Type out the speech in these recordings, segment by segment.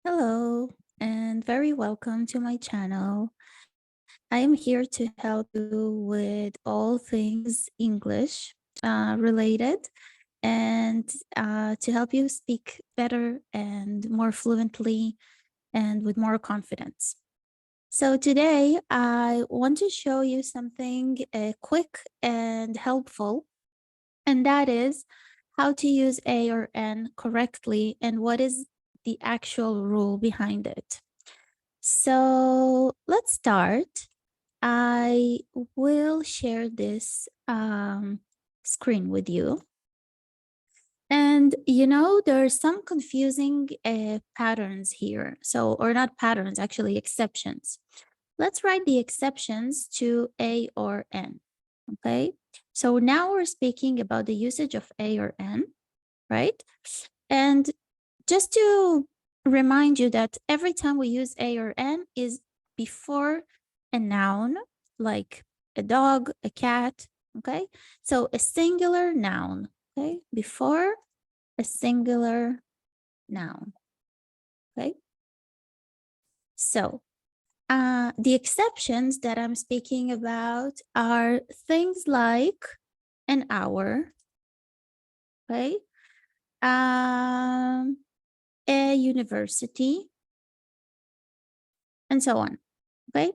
Hello, and very welcome to my channel. I am here to help you with all things English related and to help you speak better and more fluently and with more confidence. So today I want to show you something quick and helpful, and that is how to use A or N correctly and what is the actual rule behind it. So let's start. I will share this screen with you. And there are some confusing patterns here. So, or not patterns, actually exceptions. Let's write the exceptions to A or N. Okay. So now we're speaking about the usage of A or N, right? And just to remind you that every time we use A or N is before a noun, like a dog, a cat, okay? So a singular noun, okay? Before a singular noun, okay? So the exceptions that I'm speaking about are things like an hour, okay? A university, and so on. Okay.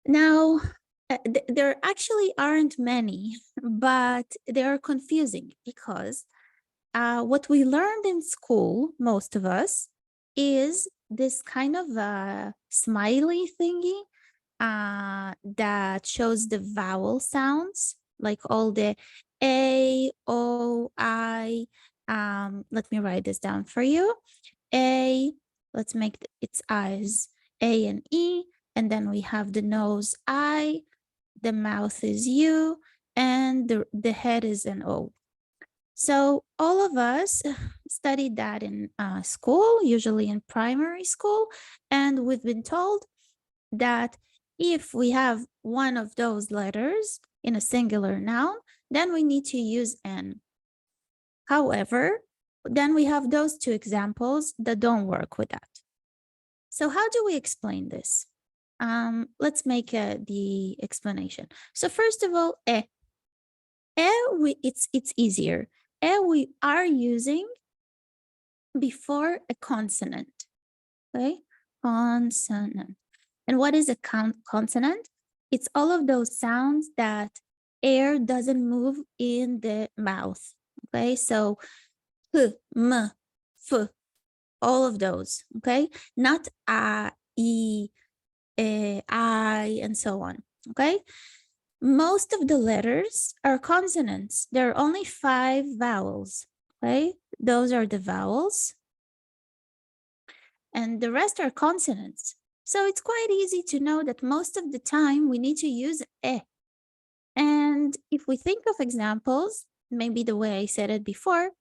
Now, there actually aren't many, but they are confusing because what we learned in school, most of us, is this kind of a smiley thingy that shows the vowel sounds, like all the A, O, I. Let me write this down for you. A, let's make its eyes A and E, and then we have the nose I, the mouth is U, and the head is an O. So all of us studied that in school, usually in primary school, and we've been told that if we have one of those letters in a singular noun, then we need to use N. However, then we have those two examples that don't work with that. So how do we explain this? Let's make the explanation. So first of all, it's easier. We are using before a consonant, okay? Consonant. And what is a consonant? It's all of those sounds that air doesn't move in the mouth, okay? So, h, m, f, all of those, okay? Not a, e, I, and so on, okay? Most of the letters are consonants. There are only 5 vowels, okay? Those are the vowels. And the rest are consonants. So it's quite easy to know that most of the time we need to use e. And if we think of examples, maybe the way I said it before,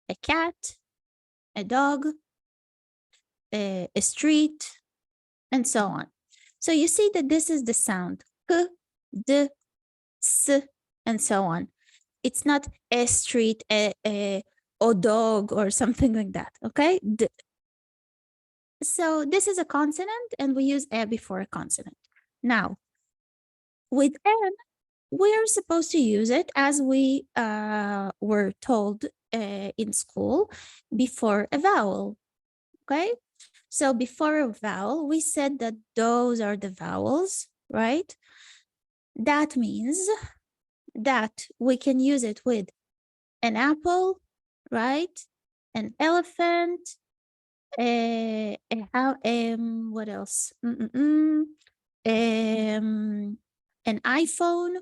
a cat, a dog, a street, and so on. So you see that this is the sound, k, d, s, and so on. It's not a street, a dog, or something like that, okay? D. So this is a consonant, and we use a before a consonant. Now, with n, we're supposed to use it as we were told in school before a vowel, okay? So before a vowel, we said that those are the vowels, right? That means that we can use it with an apple, right? An elephant, what else? An iPhone,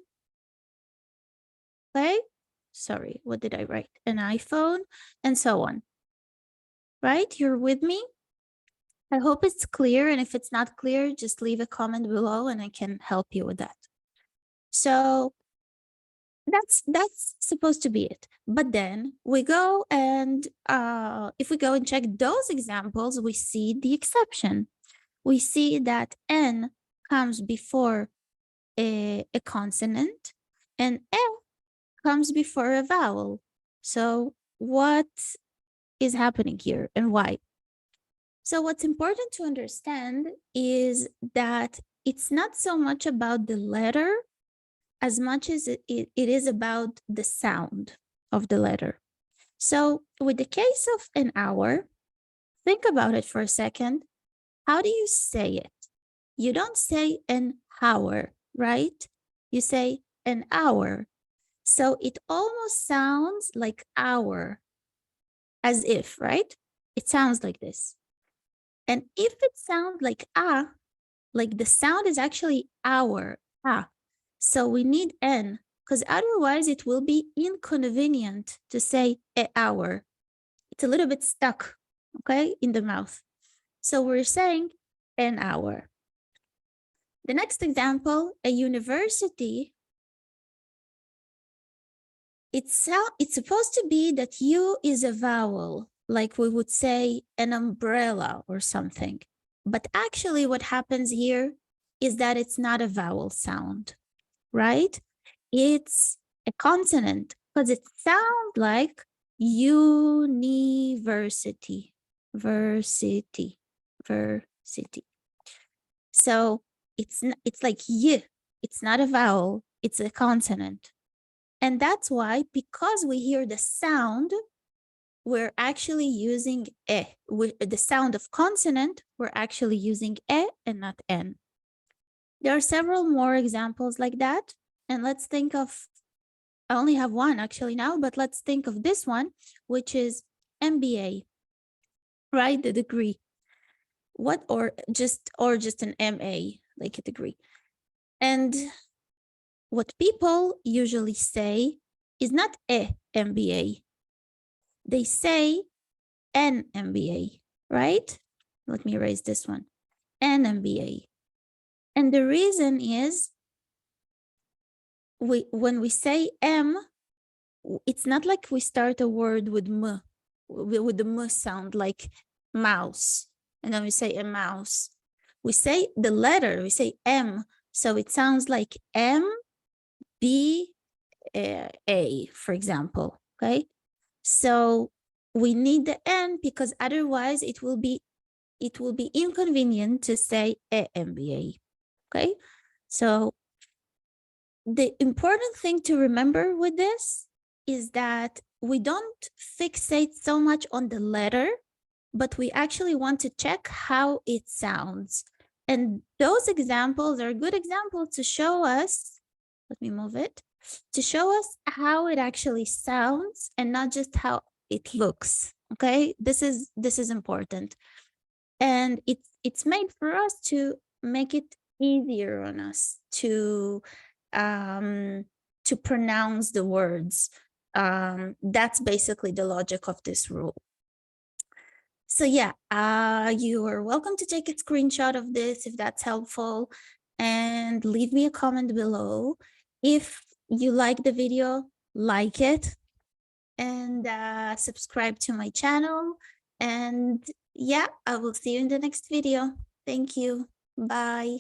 okay? Sorry, what did I write? An iPhone, and so on, right? You're with me? I hope it's clear, and if it's not clear, just leave a comment below and I can help you with that. So that's supposed to be it. But then we go and if we go and check those examples, we see the exception. We see that N comes before a consonant and L comes before a vowel. So what is happening here and why? So what's important to understand is that it's not so much about the letter as much as it is about the sound of the letter. So with the case of an hour, think about it for a second. How do you say it? You don't say an hour, right? You say an hour. So it almost sounds like hour, as if, right? It sounds like this. And if it sounds like like the sound is actually hour, So we need n, because otherwise it will be inconvenient to say a hour. It's a little bit stuck, okay, in the mouth. So we're saying an hour. The next example, a university. It's supposed to be that U is a vowel, like we would say an umbrella or something. But actually what happens here is that it's not a vowel sound, right? It's a consonant because it sounds like university, versity, versity. So it's like y, it's not a vowel, it's a consonant. And that's why, because we hear the sound, we're actually using e. The sound of consonant, we're actually using e and not n. There are several more examples like that. And let's think of, I only have one actually now, but let's think of this one, which is MBA, right? The degree. What, or just an MA, like a degree. And what people usually say is not a MBA. They say an MBA, right? Let me erase this one. An MBA. And the reason is when we say M, it's not like we start a word with M, with the M sound, like mouse. And then we say a mouse. We say the letter, we say M. So it sounds like M, B, A, for example, okay? So we need the N because otherwise it will be inconvenient to say a MBA, okay? So the important thing to remember with this is that we don't fixate so much on the letter, but we actually want to check how it sounds. And those examples are good examples to show us, let me move it, to show us how it actually sounds and not just how it looks, okay? This is important. And it's made for us to make it easier on us to pronounce the words. That's basically the logic of this rule. So yeah, you are welcome to take a screenshot of this if that's helpful, and leave me a comment below. If you like the video, like it, and subscribe to my channel. And yeah, I will see you in the next video. Thank you. Bye.